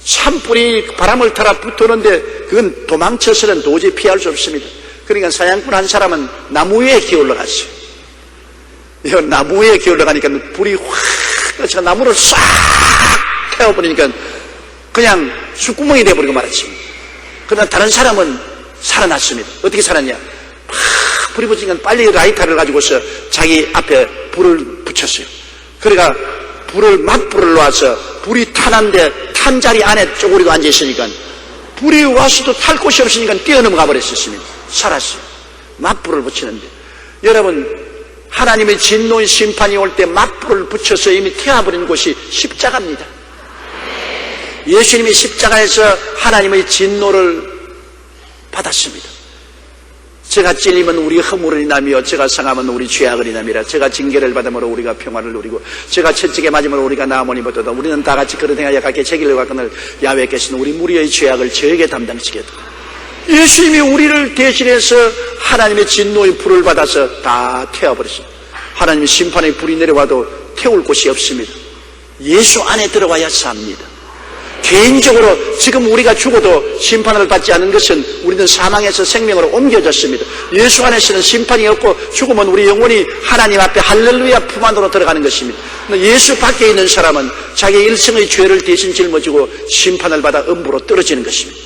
산불이 바람을 타라 붙었는데 그건 도망쳐서는 도저히 피할 수 없습니다. 그러니까 사냥꾼 한 사람은 나무 위에 기어 올라갔어요. 나무 위에 기어 올라가니까 불이 확 떠서 나무를 싹 태워버리니까 그냥 숯구멍이 돼버리고 말았습니다. 그러나 다른 사람은 살아났습니다. 어떻게 살았냐? 막 불이 붙으니까 빨리 라이터를 가지고서 자기 앞에 불을 붙였어요. 그러니까 맞불을 놔서 불이 타는데 탄 자리 안에 쪼그리고 앉아있으니까 불이 와서도 탈 곳이 없으니까 뛰어넘어가 버렸었습니다. 살았어요. 맞불을 붙이는데 여러분, 하나님의 진노의 심판이 올 때 맞불을 붙여서 이미 태워버린 곳이 십자가입니다. 예수님이 십자가에서 하나님의 진노를 받았습니다. 제가 찔리면 우리 허물을 인하며 제가 상하면 우리 죄악을 인함이라. 제가 징계를 받으므로 우리가 평화를 누리고 제가 채찍에 맞으므로 우리가 나음을 입었도다. 우리는 다 같이 그릇 행하여 각기 책임을 갖거늘 야훼께서는 우리 무리의 죄악을 저에게 담당시켰다. 예수님이 우리를 대신해서 하나님의 진노의 불을 받아서 다 태워버렸습니다. 하나님의 심판의 불이 내려와도 태울 곳이 없습니다. 예수 안에 들어와야 삽니다. 개인적으로 지금 우리가 죽어도 심판을 받지 않은 것은 우리는 사망에서 생명으로 옮겨졌습니다. 예수 안에서는 심판이 없고 죽으면 우리 영혼이 하나님 앞에 할렐루야 품 안으로 들어가는 것입니다. 예수 밖에 있는 사람은 자기 일생의 죄를 대신 짊어지고 심판을 받아 음부로 떨어지는 것입니다.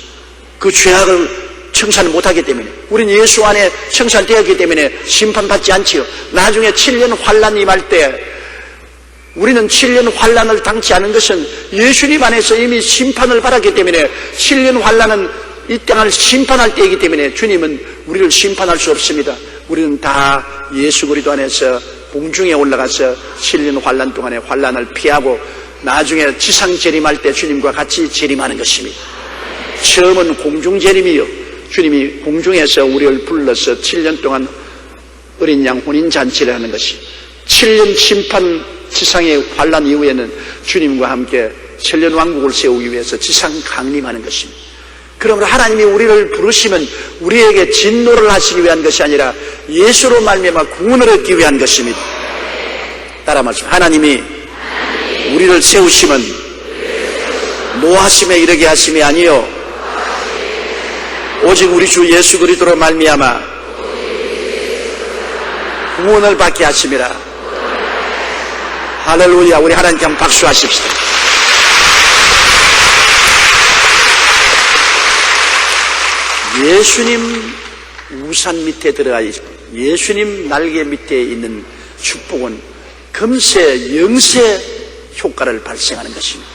그 죄악을 청산 못하기 때문에, 우리는 예수 안에 청산되었기 때문에 심판받지 않지요. 나중에 7년 환난 임할 때 우리는 7년 환난을 당치 않은 것은 예수님 안에서 이미 심판을 받았기 때문에 7년 환난은 이 땅을 심판할 때이기 때문에 주님은 우리를 심판할 수 없습니다. 우리는 다 예수 그리스도 안에서 공중에 올라가서 7년 환난 동안에 환난을 피하고 나중에 지상 재림할 때 주님과 같이 재림하는 것입니다. 처음은 공중 재림이요, 주님이 공중에서 우리를 불러서 7년 동안 어린 양 혼인잔치를 하는 것이, 7년 심판 지상의 환난 이후에는 주님과 함께 천년 왕국을 세우기 위해서 지상 강림하는 것입니다. 그러므로 하나님이 우리를 부르시면 우리에게 진노를 하시기 위한 것이 아니라 예수로 말미암아 구원을 얻기 위한 것입니다. 따라 말씀. 하나님이 우리를 세우시면 노하심에 이르게 하심이 아니요 오직 우리 주 예수 그리스도로 말미암아 구원을 받게 하심이라. 할렐루야. 우리 하나님께 한번 박수하십시다. 예수님 우산 밑에 들어가 있고 예수님 날개 밑에 있는 축복은 금세 영세 효과를 발생하는 것입니다.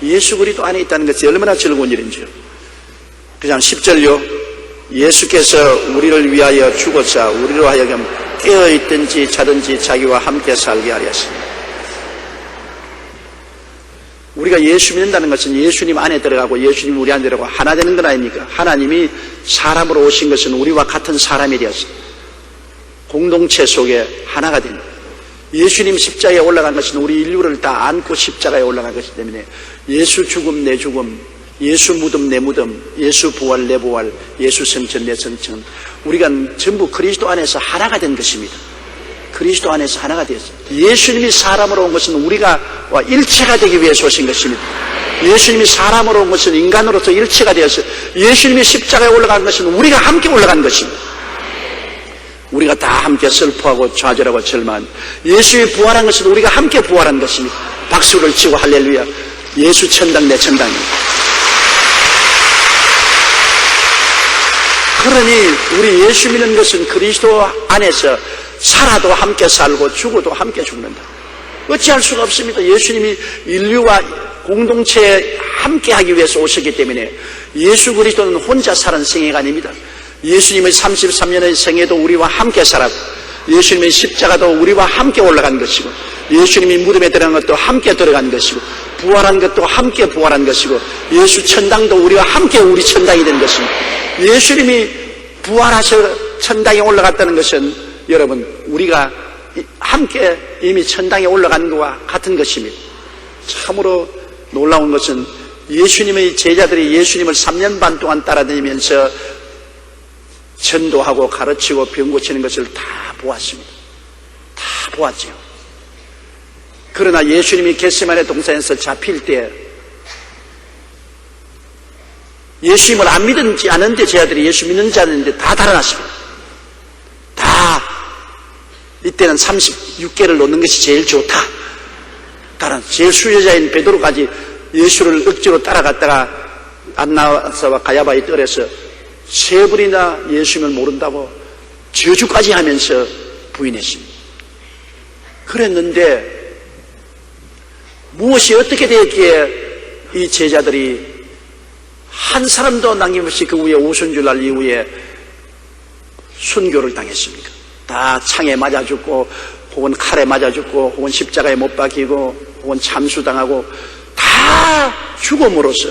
예수 그리스도 안에 있다는 것이 얼마나 즐거운 일인지요. 그냥 10절요. 예수께서 우리를 위하여 죽었사 우리로 하여금 깨어있든지 자든지 자기와 함께 살게 하려 하십니다. 우리가 예수 믿는다는 것은 예수님 안에 들어가고 예수님 우리 안에 들어가고 하나 되는 건 아닙니까? 하나님이 사람으로 오신 것은 우리와 같은 사람이 되었어 공동체 속에 하나가 됩니다. 예수님 십자가에 올라간 것은 우리 인류를 다 안고 십자가에 올라간 것이기 때문에 예수 죽음 내 죽음, 예수 무덤 내 무덤, 예수 부활 내 부활, 예수 성천 내 성천, 우리가 전부 그리스도 안에서 하나가 된 것입니다. 그리스도 안에서 하나가 되었습니다. 예수님이 사람으로 온 것은 우리가 일체가 되기 위해서 오신 것입니다. 예수님이 사람으로 온 것은 인간으로서 일체가 되었어요. 예수님이 십자가에 올라간 것은 우리가 함께 올라간 것입니다. 우리가 다 함께 슬퍼하고 좌절하고 절망한, 예수님이 부활한 것은 우리가 함께 부활한 것입니다. 박수를 치고 할렐루야. 예수 천당 내 천당입니다. 그러니 우리 예수 믿는 것은 그리스도 안에서 살아도 함께 살고 죽어도 함께 죽는다. 어찌할 수가 없습니다. 예수님이 인류와 공동체에 함께 하기 위해서 오셨기 때문에 예수 그리스도는 혼자 사는 생애가 아닙니다. 예수님의 33년의 생애도 우리와 함께 살았고 예수님의 십자가도 우리와 함께 올라간 것이고 예수님이 무덤에 들어간 것도 함께 들어간 것이고 부활한 것도 함께 부활한 것이고 예수 천당도 우리와 함께 우리 천당이 된 것입니다. 예수님이 부활하셔 천당에 올라갔다는 것은 여러분 우리가 함께 이미 천당에 올라간 것과 같은 것입니다. 참으로 놀라운 것은 예수님의 제자들이 예수님을 3년 반 동안 따라다니면서 전도하고 가르치고 병 고치는 것을 다 보았습니다. 다 보았죠. 그러나 예수님이 겟세마네 동산에서 잡힐 때 예수님을 안 믿은지 아는데 제자들이 예수 믿는지 아는데 다 달아났습니다. 다 이때는 36개를 놓는 것이 제일 좋다. 제일 수혜자인 베드로까지 예수를 억지로 따라갔다가 안나사와 가야바의 뜰에서 3번이나 예수님을 모른다고 저주까지 하면서 부인했습니다. 그랬는데 무엇이 어떻게 되었기에 이 제자들이 한 사람도 남김없이 그 후에 오순절날 이후에 순교를 당했습니까? 다 창에 맞아 죽고 혹은 칼에 맞아 죽고 혹은 십자가에 못 박히고 혹은 참수당하고 다 죽음으로써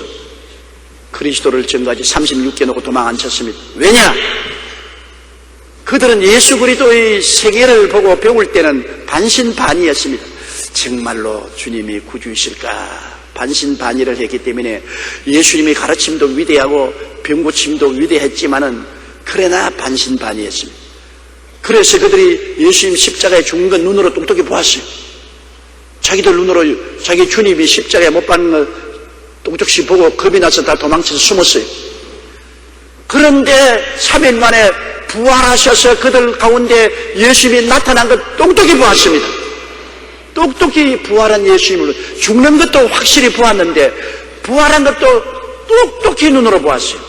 그리스도를 전까지 36개 놓고 도망 안 쳤습니다. 왜냐? 그들은 예수 그리스도의 세계를 보고 배울 때는 반신반의였습니다. 정말로 주님이 구주이실까? 반신반의를 했기 때문에 예수님의 가르침도 위대하고 병고침도 위대했지만은 그러나 반신반의했습니다. 그래서 그들이 예수님 십자가에 죽은 건 눈으로 똑똑히 보았어요. 자기들 눈으로 자기 주님이 십자가에 못 박는 걸 똑똑히 보고 겁이 나서 다 도망쳐서 숨었어요. 그런데 3일 만에 부활하셔서 그들 가운데 예수님이 나타난 것 똑똑히 보았습니다. 똑똑히 부활한 예수님을 죽는 것도 확실히 보았는데 부활한 것도 똑똑히 눈으로 보았어요.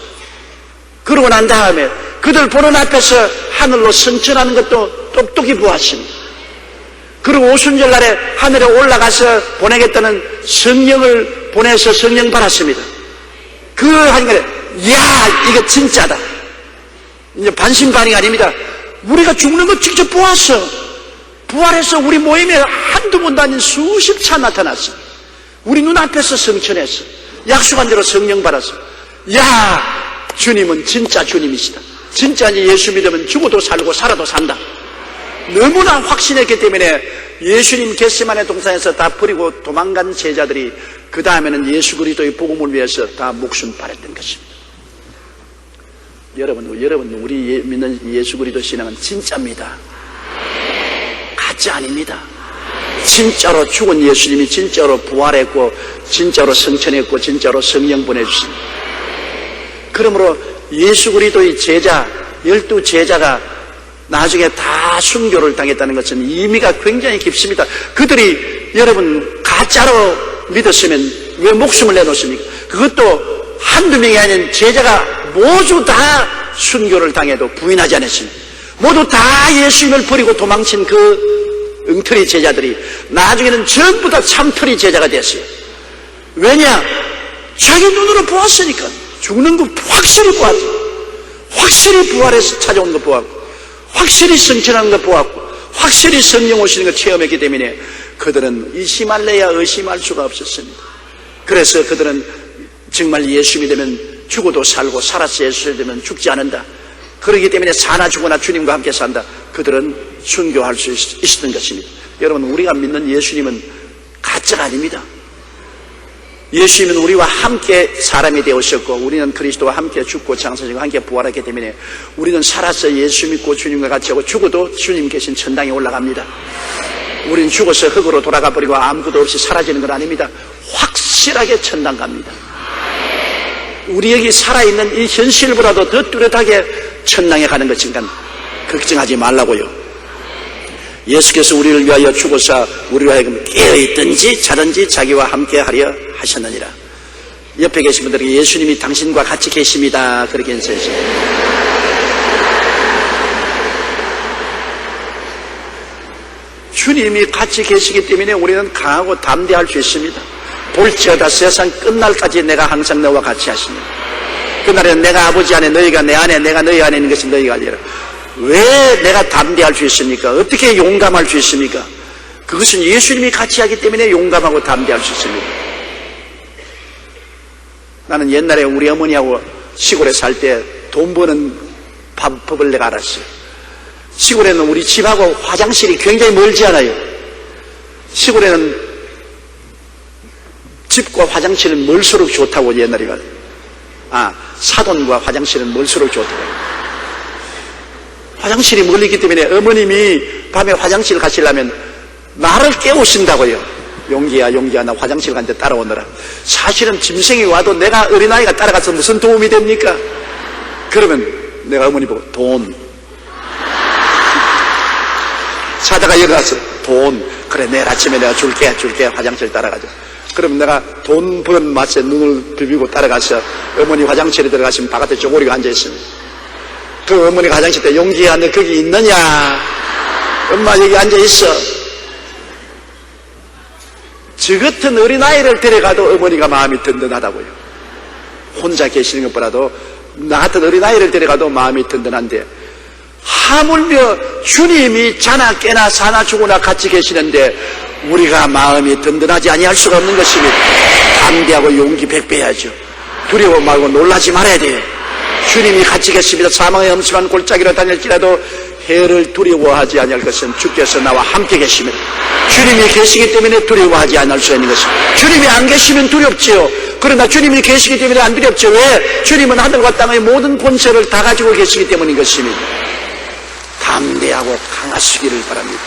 그러고 난 다음에 그들 보는 앞에서 하늘로 승천하는 것도 똑똑히 보았습니다. 그리고 오순절날에 하늘에 올라가서 보내겠다는 성령을 보내서 성령 받았습니다. 그 한 거에 이야 이거 진짜다. 이제 반신반의가 아닙니다. 우리가 죽는 거 직접 보았어. 부활해서 우리 모임에 한두 번도 아닌 수십 차 나타났어. 우리 눈앞에서 성천했어. 약속한 대로 성령 받았어. 야 주님은 진짜 주님이시다. 진짜 예수 믿으면 죽어도 살고 살아도 산다. 너무나 확신했기 때문에 예수님 겟세마네 동산에서 다 버리고 도망간 제자들이 그 다음에는 예수 그리스도의 복음을 위해서 다 목숨 바랬던 것입니다. 여러분 우리 믿는 예수 그리스도 신앙은 진짜입니다. 가짜 아닙니다. 진짜로 죽은 예수님이 진짜로 부활했고 진짜로 성천했고 진짜로 성령 보내주십니다. 그러므로 예수 그리스도의 제자 12제자가 나중에 다 순교를 당했다는 것은 의미가 굉장히 깊습니다. 그들이 여러분 가짜로 믿었으면 왜 목숨을 내놓습니까? 그것도 한두 명이 아닌 제자가 모두 다 순교를 당해도 부인하지 않았습니다. 모두 다 예수님을 버리고 도망친 그 엉터리 제자들이 나중에는 전부 다 참터리 제자가 됐어요. 왜냐? 자기 눈으로 보았으니까. 죽는 거 확실히 보았어. 확실히 부활해서 찾아오는 거 보았고 확실히 성천하는 거 보았고 확실히 성령 오시는 거 체험했기 때문에 그들은 의심할래야 의심할 수가 없었습니다. 그래서 그들은 정말 예수 믿으면 죽어도 살고 살아서 예수 믿으면 죽지 않는다. 그렇기 때문에 사나 죽거나 주님과 함께 산다. 그들은 순교할 수 있었던 것입니다. 여러분 우리가 믿는 예수님은 가짜가 아닙니다. 예수님은 우리와 함께 사람이 되오셨고 우리는 그리스도와 함께 죽고 장사지고 함께 부활했기 때문에 우리는 살아서 예수 믿고 주님과 같이 하고 죽어도 주님 계신 천당에 올라갑니다. 우리는 죽어서 흙으로 돌아가 버리고 아무것도 없이 사라지는 건 아닙니다. 확실하게 천당 갑니다. 우리 여기 살아있는 이 현실보다도 더 뚜렷하게 천당에 가는 것이니까 걱정하지 말라고요. 예수께서 우리를 위하여 죽어서 우리로 하여금 깨어있든지 자든지 자기와 함께 하려 하셨느니라. 옆에 계신 분들에게 예수님이 당신과 같이 계십니다. 그렇게 인사하십니다. 주님이 같이 계시기 때문에 우리는 강하고 담대할 수 있습니다. 볼지어다 세상 끝날까지 내가 항상 너와 같이 하시니 그날에는 내가 아버지 안에 너희가 내 안에 내가 너희 안에 있는 것이 너희가 알리라. 왜 내가 담대할 수 있습니까? 어떻게 용감할 수 있습니까? 그것은 예수님이 같이 하기 때문에 용감하고 담대할 수 있습니다. 나는 옛날에 우리 어머니하고 시골에 살 때 돈 버는 법을 내가 알았어요. 시골에는 우리 집하고 화장실이 굉장히 멀지 않아요. 시골에는 집과 화장실은 멀수록 좋다고 옛날에 가요. 사돈과 화장실은 멀수록 좋다고. 화장실이 멀리 있기 때문에 어머님이 밤에 화장실 가시려면 나를 깨우신다고요. 용기야 용기야 나 화장실 간 데 따라오느라. 사실은 짐승이 와도 내가 어린아이가 따라가서 무슨 도움이 됩니까? 그러면 내가 어머니 보고 돈 사다가 여기 가서 돈 그래 내일 아침에 내가 줄게 화장실 따라가자. 그럼 내가 돈 버는 맛에 눈을 비비고 따라가서 어머니 화장실에 들어가시면 바깥에 쪼고리가 앉아있습니다. 그 어머니가 화장실 때 용기야 너 거기 있느냐? 엄마 여기 앉아있어. 저 같은 어린아이를 데려가도 어머니가 마음이 든든하다고요. 혼자 계시는 것보다도 나 같은 어린아이를 데려가도 마음이 든든한데 하물며 주님이 자나 깨나 사나 죽으나 같이 계시는데 우리가 마음이 든든하지 아니할 수가 없는 것입니다. 담대하고 용기 백배해야죠. 두려워 말고 놀라지 말아야 돼요. 주님이 같이 계십니다. 사망의 엄심한 골짜기로 다닐지라도 해를 두려워하지 아니할 것은 주께서 나와 함께 계십니다. 주님이 계시기 때문에 두려워하지 않을 수 있는 것입니다. 주님이 안 계시면 두렵지요. 그러나 주님이 계시기 때문에 안 두렵죠. 왜? 주님은 하늘과 땅의 모든 권세를 다 가지고 계시기 때문인 것입니다. 담대하고 강하시기를 바랍니다.